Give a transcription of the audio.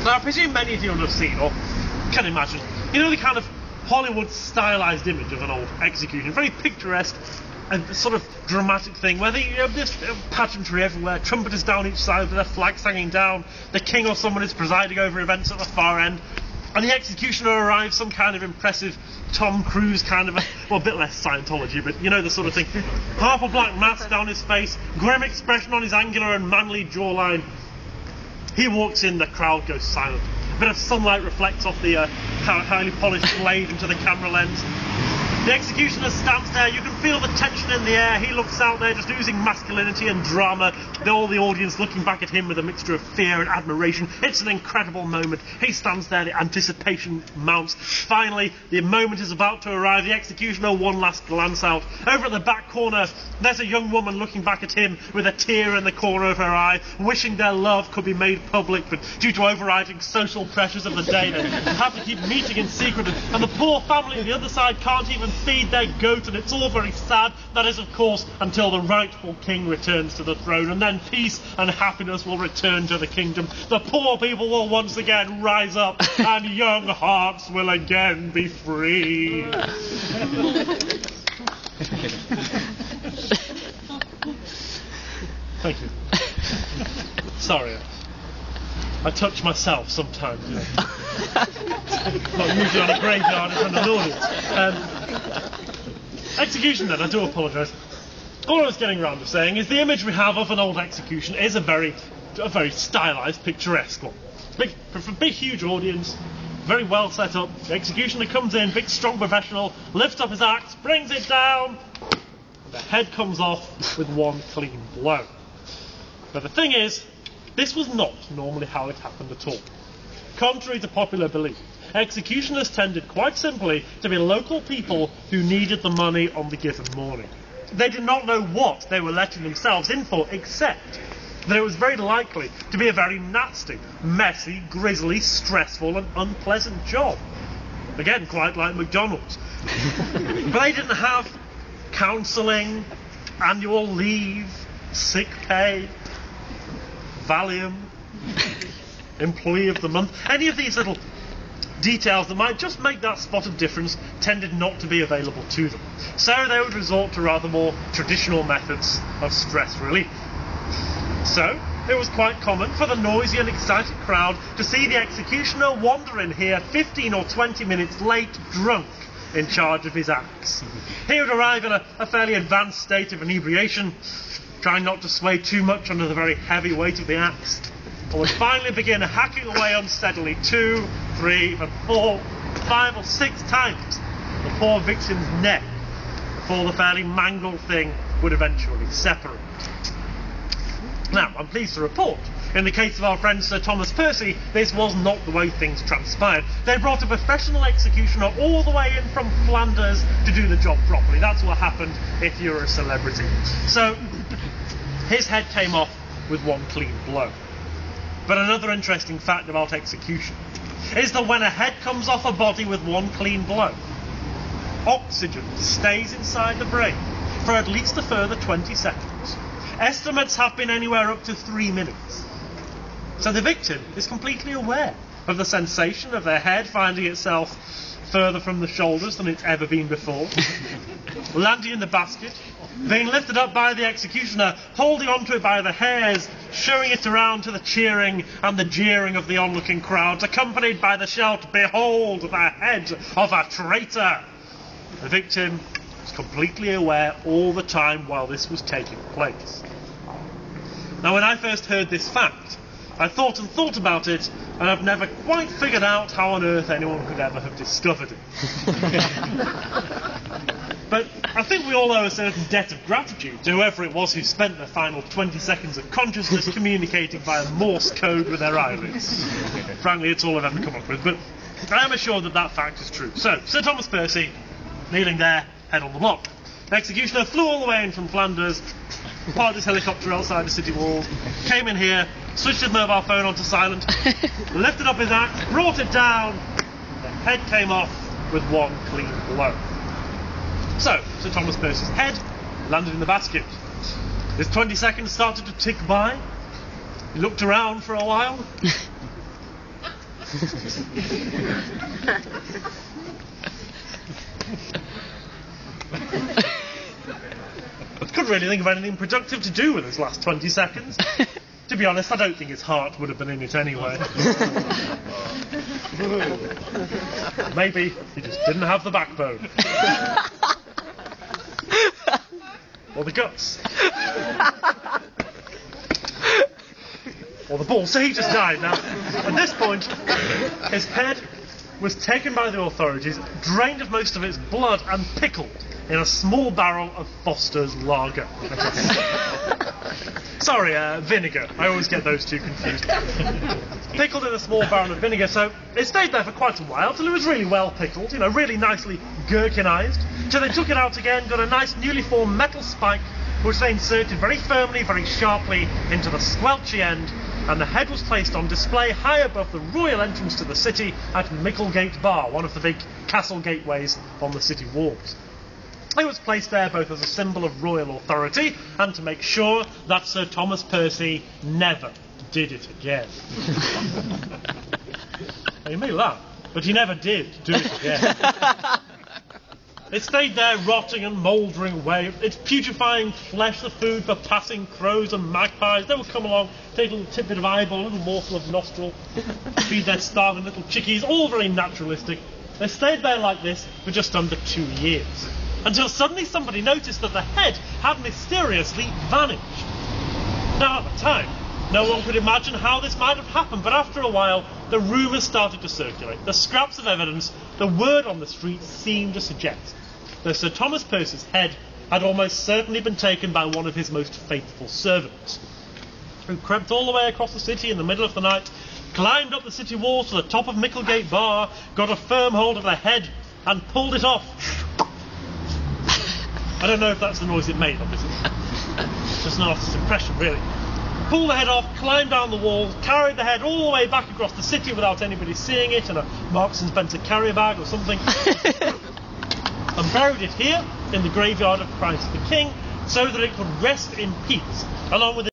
Now, I presume many of you will have seen, or can imagine, you know, the kind of Hollywood stylized image of an old execution, very picturesque and sort of dramatic thing, where there's pageantry everywhere, trumpeters down each side with their flags hanging down, the king or someone is presiding over events at the far end, and the executioner arrives, some kind of impressive Tom Cruise kind of a bit less Scientology, but you know the sort of thing. Half a black mask down his face, grim expression on his angular and manly jawline. He walks in, the crowd goes silent. A bit of sunlight reflects off the highly polished blade into the camera lens. The executioner stands there, you can feel the tension in the air, he looks out there just oozing masculinity and drama, all the audience looking back at him with a mixture of fear and admiration. It's an incredible moment. He stands there, the anticipation mounts. Finally, the moment is about to arrive, the executioner one last glance out. Over at the back corner, there's a young woman looking back at him with a tear in the corner of her eye, wishing their love could be made public, but due to overriding social pressures of the day, they have to keep meeting in secret, and the poor family on the other side can't even feed their goat, and it's all very sad. That is, of course, until the rightful king returns to the throne, and then peace and happiness will return to the kingdom. The poor people will once again rise up, and young hearts will again be free. Thank you. Sorry, I touch myself sometimes. You know. Not usually on a graveyard in front of an audience. Execution then, I do apologise. All I was getting around to saying is the image we have of an old execution is a very stylised, picturesque one. For a big, huge audience, very well set up. The executioner comes in, big, strong professional, lifts up his axe, brings it down, and the head comes off with one clean blow. But the thing is, this was not normally how it happened at all. Contrary to popular belief, executioners tended quite simply to be local people who needed the money on the given morning. They did not know what they were letting themselves in for, except that it was very likely to be a very nasty, messy, grisly, stressful and unpleasant job. Again, quite like McDonald's. But they didn't have counselling, annual leave, sick pay, Valium, employee of the month. Any of these little details that might just make that spot of difference tended not to be available to them. So they would resort to rather more traditional methods of stress relief. So it was quite common for the noisy and excited crowd to see the executioner wander in here 15 or 20 minutes late, drunk, in charge of his axe. He would arrive in a fairly advanced state of inebriation, trying not to sway too much under the very heavy weight of the axe, and would finally begin hacking away unsteadily 2, 3, and 4, 5 or 6 times the poor victim's neck before the fairly mangled thing would eventually separate. Now, I'm pleased to report, in the case of our friend Sir Thomas Percy, this was not the way things transpired. They brought a professional executioner all the way in from Flanders to do the job properly. That's what happened if you're a celebrity. So, his head came off with one clean blow. But another interesting fact about execution is that when a head comes off a body with one clean blow, oxygen stays inside the brain for at least a further 20 seconds. Estimates have been anywhere up to 3 minutes. So the victim is completely aware of the sensation of their head finding itself further from the shoulders than it's ever been before, landing in the basket, being lifted up by the executioner, holding onto it by the hairs, showing it around to the cheering and the jeering of the onlooking crowds, accompanied by the shout, "Behold the head of a traitor!" The victim was completely aware all the time while this was taking place. Now, when I first heard this fact, I thought and thought about it, and I've never quite figured out how on earth anyone could ever have discovered it. But I think we all owe a certain debt of gratitude to whoever it was who spent the final 20 seconds of consciousness communicating via Morse code with their eyelids. Frankly, it's all I've ever come up with, but I am assured that that fact is true. So, Sir Thomas Percy, kneeling there, head on the block. The executioner flew all the way in from Flanders, parked his helicopter outside the city walls, came in here, switched his mobile phone onto silent, lifted up his axe, brought it down, the head came off with one clean blow. So, Sir Thomas Percy's head landed in the basket. His 20 seconds started to tick by. He looked around for a while. I couldn't really think of anything productive to do with his last 20 seconds. To be honest, I don't think his heart would have been in it anyway. Maybe he just didn't have the backbone. Or the guts. Or the balls. So he just died now. At this point, his head was taken by the authorities, drained of most of its blood, and pickled in a small barrel of Foster's lager. Sorry, vinegar. I always get those two confused. Pickled in a small barrel of vinegar, so it stayed there for quite a while till it was really well pickled, really nicely gherkinized. So they took it out again, got a nice newly formed metal spike, which they inserted very firmly, very sharply into the squelchy end, and the head was placed on display high above the royal entrance to the city at Micklegate Bar, one of the big castle gateways on the city walls. It was placed there both as a symbol of royal authority and to make sure that Sir Thomas Percy never did it again. You may laugh, but he never did do it again. It stayed there rotting and mouldering away, its putrefying flesh the food for passing crows and magpies. They would come along, take a little tidbit of eyeball, a little morsel of nostril, feed their starving little chickies, all very naturalistic. They stayed there like this for just under 2 years, until suddenly somebody noticed that the head had mysteriously vanished. Now at the time, no one could imagine how this might have happened, but after a while, the rumours started to circulate. The scraps of evidence, the word on the street seemed to suggest that Sir Thomas Percy's head had almost certainly been taken by one of his most faithful servants, who crept all the way across the city in the middle of the night, climbed up the city walls to the top of Micklegate Bar, got a firm hold of the head, and pulled it off. I don't know if that's the noise it made, obviously. Just an artist's impression, really. Pulled the head off, climbed down the wall, carried the head all the way back across the city without anybody seeing it in a Marks and Spencer carrier bag or something, and buried it here in the graveyard of Christ the King so that it could rest in peace, along with